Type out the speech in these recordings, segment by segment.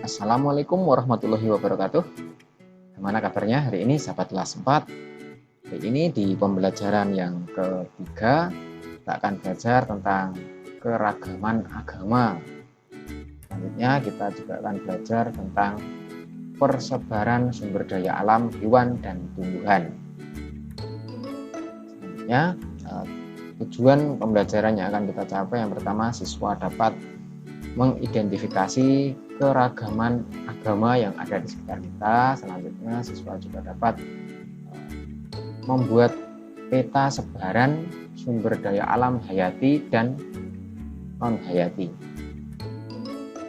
Assalamualaikum warahmatullahi wabarakatuh. Gimana kabarnya hari ini sahabat kelas 4? Hari ini di pembelajaran yang ketiga kita akan belajar tentang keragaman agama. Selanjutnya kita juga akan belajar tentang persebaran sumber daya alam hewan dan tumbuhan. Selanjutnya tujuan pembelajaran yang akan kita capai, yang pertama siswa dapat mengidentifikasi keragaman agama yang ada di sekitar kita. Selanjutnya siswa juga dapat membuat peta sebaran sumber daya alam hayati dan non hayati.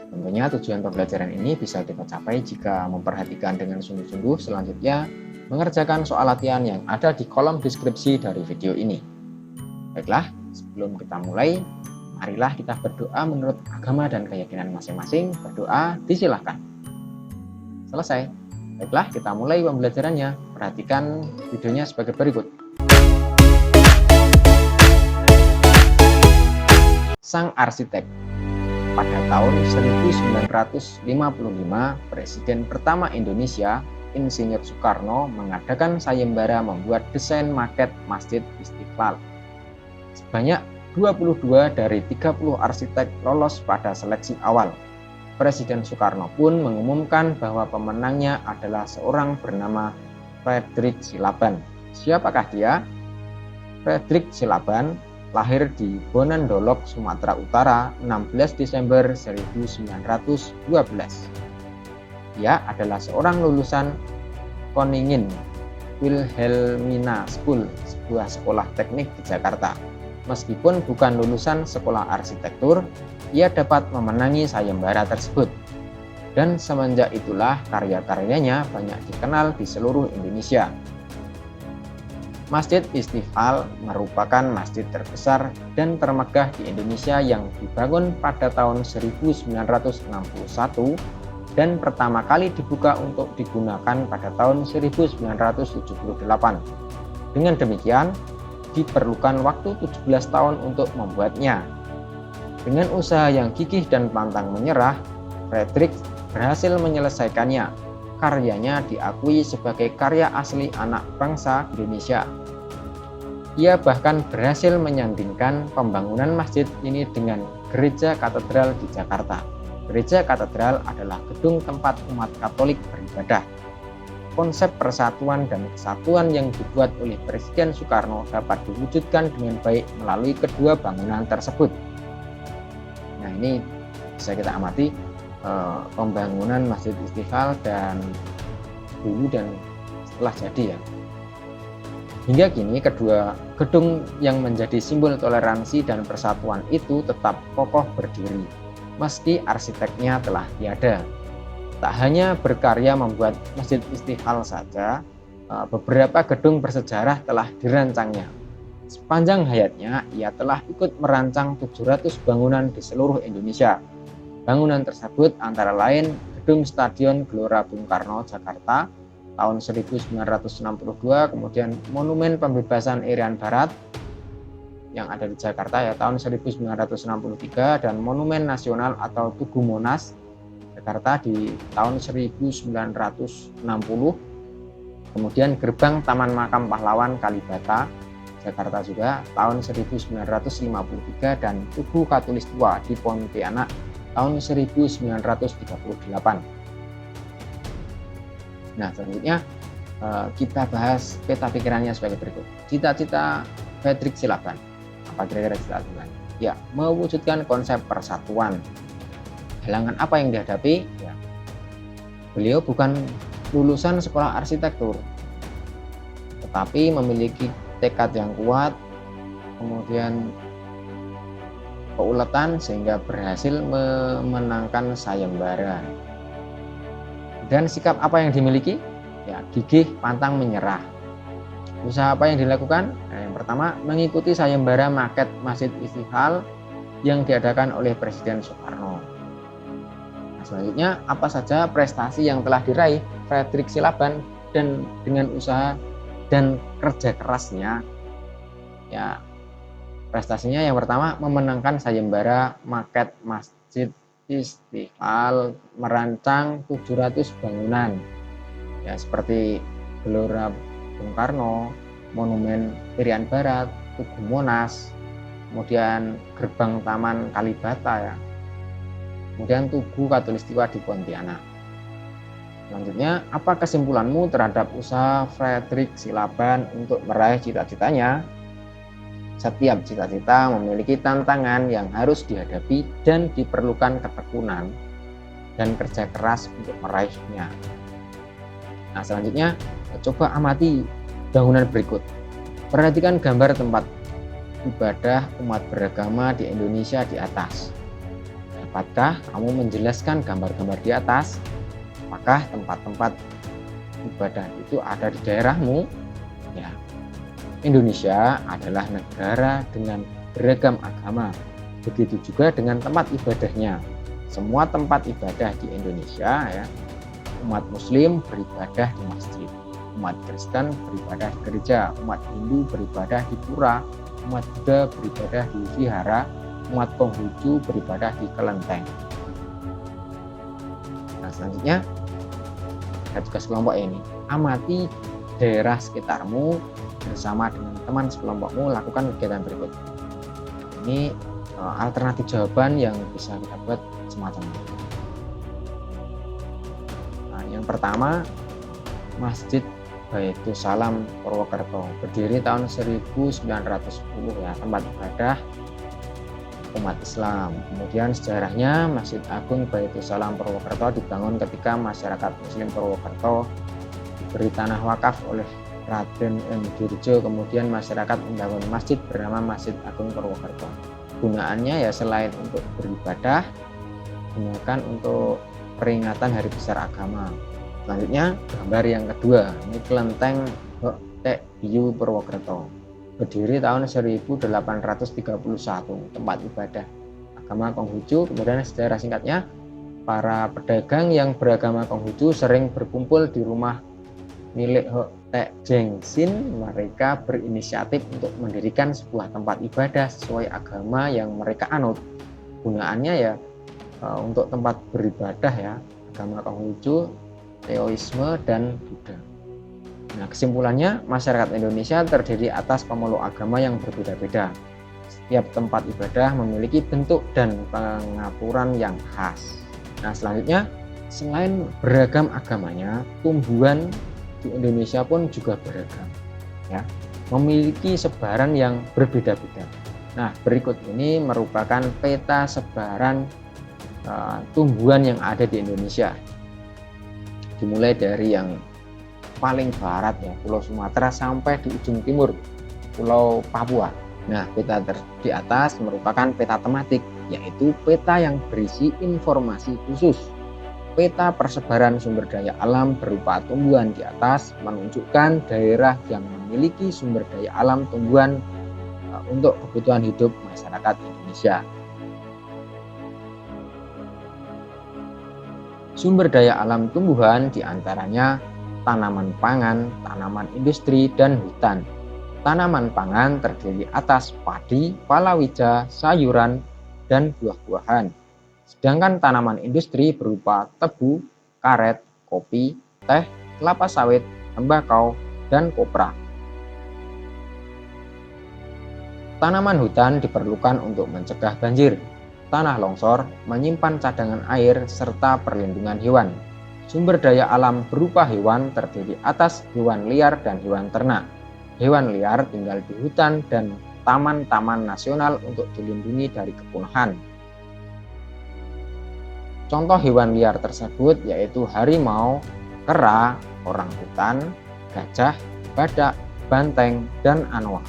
Tentunya tujuan pembelajaran ini bisa kita capai jika memperhatikan dengan sungguh-sungguh. Selanjutnya mengerjakan soal latihan yang ada di kolom deskripsi dari video ini. Baiklah, sebelum kita mulai, marilah kita berdoa menurut agama dan keyakinan masing-masing. Berdoa disilahkan. Selesai. Baiklah, kita mulai pembelajarannya. Perhatikan videonya sebagai berikut. Sang arsitek. Pada tahun 1955, Presiden pertama Indonesia, Insinyur Soekarno, mengadakan sayembara membuat desain maket Masjid Istiqlal. Sebanyak 22 dari 30 arsitek lolos pada seleksi awal. Presiden Soekarno pun mengumumkan bahwa pemenangnya adalah seorang bernama Fredrik Silaban. Siapakah dia? Fredrik Silaban lahir di Bonandolok, Sumatera Utara, 16 Desember 1912. Ia adalah seorang lulusan Koningin Wilhelmina School, sebuah sekolah teknik di Jakarta. Meskipun bukan lulusan sekolah arsitektur, ia dapat memenangi sayembara tersebut. Dan semenjak itulah karya-karyanya banyak dikenal di seluruh Indonesia. Masjid Istiqlal merupakan masjid terbesar dan termegah di Indonesia yang dibangun pada tahun 1961 dan pertama kali dibuka untuk digunakan pada tahun 1978. Dengan demikian, diperlukan waktu 17 tahun untuk membuatnya. Dengan usaha yang gigih dan pantang menyerah, Fredrik berhasil menyelesaikannya. Karyanya diakui sebagai karya asli anak bangsa Indonesia. Ia bahkan berhasil menyandingkan pembangunan masjid ini dengan gereja katedral di Jakarta. Gereja katedral adalah gedung tempat umat Katolik beribadah. Konsep persatuan dan kesatuan yang dibuat oleh Presiden Soekarno dapat diwujudkan dengan baik melalui kedua bangunan tersebut. Nah, ini bisa kita amati pembangunan Masjid Istiqlal dan dulu dan setelah jadi ya. Hingga kini kedua gedung yang menjadi simbol toleransi dan persatuan itu tetap kokoh berdiri, meski arsiteknya telah tiada. Tak hanya berkarya membuat Masjid Istiqlal saja, beberapa gedung bersejarah telah dirancangnya. Sepanjang hayatnya, ia telah ikut merancang 700 bangunan di seluruh Indonesia. Bangunan tersebut antara lain Gedung Stadion Gelora Bung Karno, Jakarta, tahun 1962, kemudian Monumen Pembebasan Irian Barat yang ada di Jakarta ya tahun 1963, dan Monumen Nasional atau Tugu Monas Jakarta di tahun 1960, kemudian Gerbang Taman Makam Pahlawan Kalibata Jakarta juga tahun 1953, dan Tugu Katulistiwa di Pontianak tahun 1938. Nah, selanjutnya kita bahas peta pikirannya sebagai berikut. Cita-cita Fredrik Silaban. Apa kira-kira cita-cita? Ya, mewujudkan konsep persatuan. Halangan apa yang dihadapi? Ya, beliau bukan lulusan sekolah arsitektur, tetapi memiliki tekad yang kuat, kemudian keuletan sehingga berhasil memenangkan sayembara. Dan sikap apa yang dimiliki? Ya, gigih, pantang menyerah. Usaha apa yang dilakukan? Nah, yang pertama, mengikuti sayembara maket Masjid Istiqlal yang diadakan oleh Presiden Soekarno. Nah, selanjutnya, apa saja prestasi yang telah diraih Fredrik Silaban dan dengan usaha dan kerja kerasnya? Ya, prestasinya yang pertama, memenangkan sayembara maket Masjid Istiqlal merancang 700 bangunan ya, seperti Gelora Bung Karno, Monumen Irian Barat, Tugu Monas, kemudian Gerbang Taman Kalibata ya, kemudian Tugu Katulistiwa di Pontianak. Selanjutnya, apa kesimpulanmu terhadap usaha Frederick Silaban untuk meraih cita-citanya? Setiap cita-cita memiliki tantangan yang harus dihadapi dan diperlukan ketekunan dan kerja keras untuk meraihnya. Nah, selanjutnya, coba amati bangunan berikut. Perhatikan gambar tempat ibadah umat beragama di Indonesia di atas. Dapatkah kamu menjelaskan gambar-gambar di atas? Apakah tempat-tempat ibadah itu ada di daerahmu? Ya, Indonesia adalah negara dengan beragam agama. Begitu juga dengan tempat ibadahnya. Semua tempat ibadah di Indonesia ya, umat Muslim beribadah di masjid, umat Kristen beribadah di gereja, umat Hindu beribadah di pura, umat Buddha beribadah di vihara, umat Konghucu beribadah di kelenteng. Nah, selanjutnya tugas kelompok ini, amati daerah sekitarmu bersama dengan teman sekelompokmu, lakukan kegiatan berikut. Ini alternatif jawaban yang bisa kita buat semacam ini. Nah, yang pertama, Masjid Baitus Salam Purwokerto berdiri tahun 1910 ya, tempat ibadah umat Islam. Kemudian sejarahnya, Masjid Agung Baitus Salam Purwokerto dibangun ketika masyarakat Muslim Purwokerto diberi tanah wakaf oleh Raden M. Dirjo. Kemudian masyarakat membangun masjid bernama Masjid Agung Purwokerto. Gunaannya ya selain untuk beribadah, gunakan untuk peringatan hari besar agama. Selanjutnya gambar yang kedua, ini kelenteng Hoktek Biu Purwokerto. Berdiri tahun 1831, tempat ibadah agama Konghucu. Kemudian sejarah singkatnya, para pedagang yang beragama Konghucu sering berkumpul di rumah milik Hoktek Jengsin. Mereka berinisiatif untuk mendirikan sebuah tempat ibadah sesuai agama yang mereka anut. Gunaannya ya untuk tempat beribadah ya, agama Konghucu, Taoisme, dan Buddha. Nah, kesimpulannya, masyarakat Indonesia terdiri atas pemeluk agama yang berbeda-beda. Setiap tempat ibadah memiliki bentuk dan pengaturan yang khas. Nah, selanjutnya, selain beragam agamanya, tumbuhan di Indonesia pun juga beragam, ya, memiliki sebaran yang berbeda-beda. Nah, berikut ini merupakan peta sebaran tumbuhan yang ada di Indonesia. Dimulai dari yang paling barat ya, Pulau Sumatera, sampai di ujung timur Pulau Papua. Nah, peta di atas merupakan peta tematik, yaitu peta yang berisi informasi khusus. Peta persebaran sumber daya alam berupa tumbuhan di atas menunjukkan daerah yang memiliki sumber daya alam tumbuhan untuk kebutuhan hidup masyarakat Indonesia. Sumber daya alam tumbuhan diantaranya tanaman pangan, tanaman industri, dan hutan. Tanaman pangan terdiri atas padi, palawija, sayuran, dan buah-buahan. Sedangkan tanaman industri berupa tebu, karet, kopi, teh, kelapa sawit, tembakau, dan kopra. Tanaman hutan diperlukan untuk mencegah banjir, tanah longsor, menyimpan cadangan air, serta perlindungan hewan. Sumber daya alam berupa hewan terdiri atas hewan liar dan hewan ternak. Hewan liar tinggal di hutan dan taman-taman nasional untuk dilindungi dari kepunahan. Contoh hewan liar tersebut yaitu harimau, kera, orangutan, gajah, badak, banteng, dan anoa.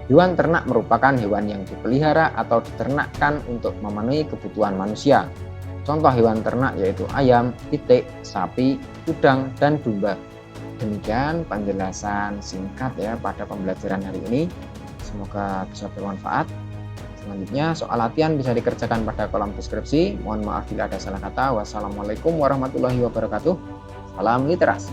Hewan ternak merupakan hewan yang dipelihara atau diternakkan untuk memenuhi kebutuhan manusia. Contoh hewan ternak yaitu ayam, pitik, sapi, udang, dan domba. Demikian penjelasan singkat ya pada pembelajaran hari ini. Semoga bisa bermanfaat. Selanjutnya soal latihan bisa dikerjakan pada kolom deskripsi. Mohon maaf bila ada salah kata. Wassalamualaikum warahmatullahi wabarakatuh. Salam literasi.